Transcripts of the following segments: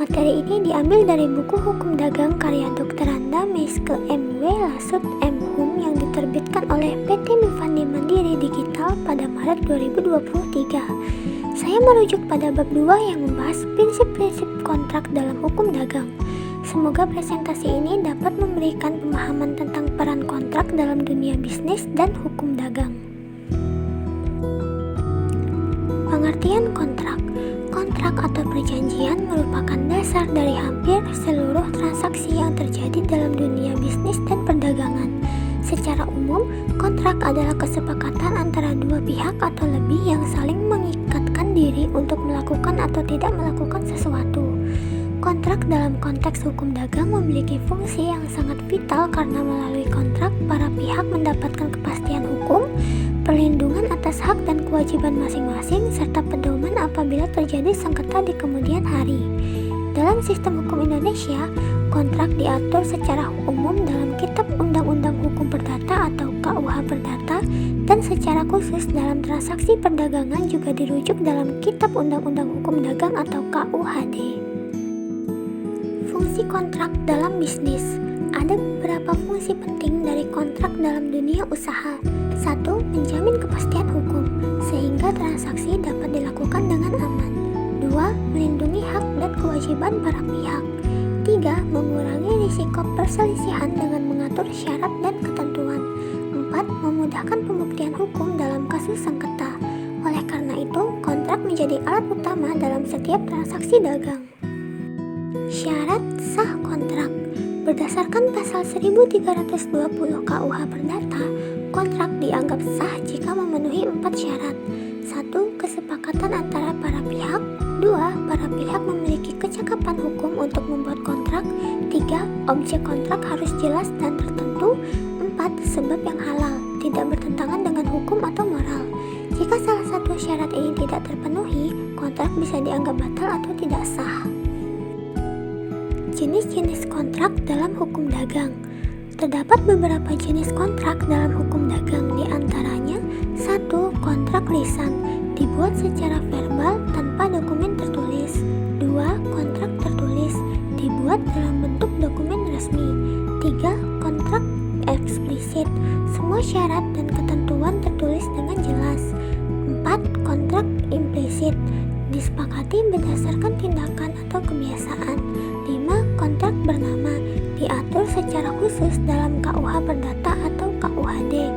Materi ini diambil dari buku Hukum Dagang karya Dr. Randa Meiske M.W. Lasut M.Hum yang diterbitkan oleh PT Mifandi Mandiri Digital pada Maret 2023. Saya merujuk pada bab 2 yang membahas prinsip-prinsip kontrak dalam hukum dagang. Semoga presentasi ini dapat memberikan pemahaman tentang peran kontrak dalam dunia bisnis dan hukum dagang. Pengertian kontrak. Kontrak atau perjanjian merupakan dasar dari hampir seluruh transaksi yang terjadi dalam dunia bisnis dan perdagangan. Secara umum, kontrak adalah kesepakatan antara dua pihak atau lebih yang saling mengikatkan diri untuk melakukan atau tidak melakukan sesuatu. Kontrak dalam konteks hukum dagang memiliki fungsi yang sangat vital karena melalui kontrak para pihak mendapatkan kepastian hukum, perlindungan atas hak dan kewajiban masing-masing, serta pedoman apabila terjadi sengketa di kemudian hari. Dalam sistem hukum Indonesia, kontrak diatur secara umum dalam Kitab Undang-Undang Hukum Perdata atau KUH Perdata, dan secara khusus dalam transaksi perdagangan juga dirujuk dalam Kitab Undang-Undang Hukum Dagang atau KUHD. Fungsi kontrak dalam bisnis. Ada beberapa fungsi penting dari kontrak dalam dunia usaha. 1. Menjamin kepastian hukum, sehingga transaksi dapat dilakukan dengan aman. 2. Melindungi hak dan kewajiban para pihak. 3. Mengurangi risiko perselisihan dengan mengatur syarat dan ketentuan. 4. Memudahkan pembuktian hukum dalam kasus sengketa. Oleh karena itu, kontrak menjadi alat utama dalam setiap transaksi dagang. Syarat sah kontrak. Berdasarkan pasal 1320 KUH Perdata, kontrak dianggap sah jika memenuhi 4 syarat. 1. Kesepakatan antara para pihak. 2. Para pihak memiliki kecakapan hukum untuk membuat kontrak. 3. Objek kontrak harus jelas dan tertentu. 4. Sebab yang halal, tidak bertentangan dengan hukum atau moral. Jika salah satu syarat ini tidak terpenuhi, kontrak bisa dianggap batal atau tidak sah. Jenis-jenis kontrak dalam hukum dagang. Terdapat beberapa jenis kontrak dalam hukum dagang, di antaranya 1. Kontrak lisan, dibuat secara verbal tanpa dokumen tertulis. 2. Kontrak tertulis, dibuat dalam bentuk dokumen resmi. 3. Kontrak eksplisit, semua syarat dan ketentuan tertulis dengan jelas. 4. Kontrak implisit, disepakati berdasarkan tindakan atau kebiasaan. 5. Kontrak bernama, diatur secara khusus dalam KUH Perdata atau KUHD.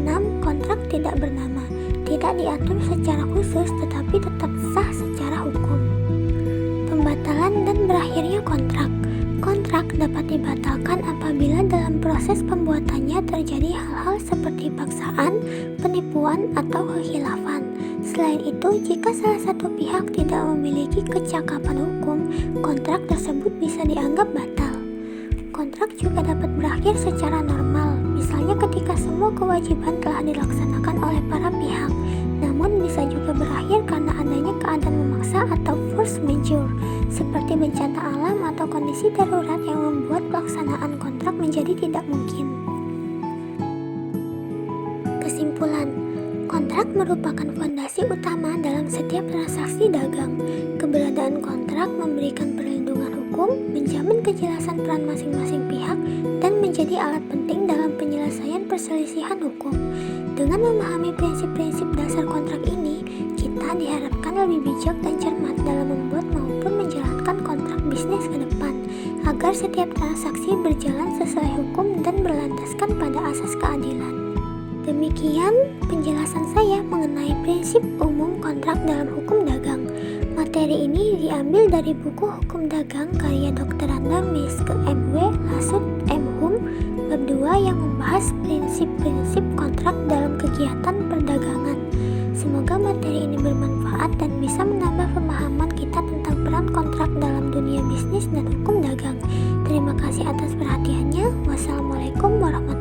6. Kontrak tidak bernama, tidak diatur secara khusus tetapi tetap sah secara hukum. Pembatalan dan berakhirnya kontrak. Kontrak dapat dibatalkan apabila dalam proses pembuatannya terjadi hal-hal seperti paksaan, penipuan, atau kekhilafan. Selain itu, jika salah satu pihak tidak memiliki kecakapan hukum, kontrak tersebut bisa dianggap batal. Kontrak juga dapat berakhir secara normal, misalnya ketika semua kewajiban telah dilaksanakan oleh para pihak. Namun bisa juga berakhir karena adanya keadaan memaksa atau force majeure, seperti bencana alam atau kondisi darurat yang membuat pelaksanaan kontrak menjadi tidak mungkin. Kesimpulan, kontrak merupakan fondasi utama dalam setiap transaksi dagang. Keberadaan kontrak memberikan perlindungan hukum, menjamin kejelasan peran masing-masing pihak, dan menjadi alat penting dalam penyelesaian perselisihan hukum. Dengan memahami prinsip-prinsip dasar kontrak ini, kita diharapkan lebih bijak dan cermat dalam membuat maupun menjalankan kontrak bisnis ke depan, agar setiap transaksi berjalan sesuai hukum dan berlandaskan pada asas keadilan. Demikian penjelasan saya mengenai prinsip umum kontrak dalam hukum dagang. Materi ini diambil dari buku Hukum Dagang karya Dr. Randa Meiske M.W. Lasut M.Hum, bab 2 yang membahas prinsip-prinsip kontrak dalam kegiatan perdagangan. Semoga materi ini bermanfaat dan bisa menambah pemahaman kita tentang peran kontrak dalam dunia bisnis dan hukum dagang. Terima kasih atas perhatiannya. Wassalamualaikum warahmatullahi wabarakatuh.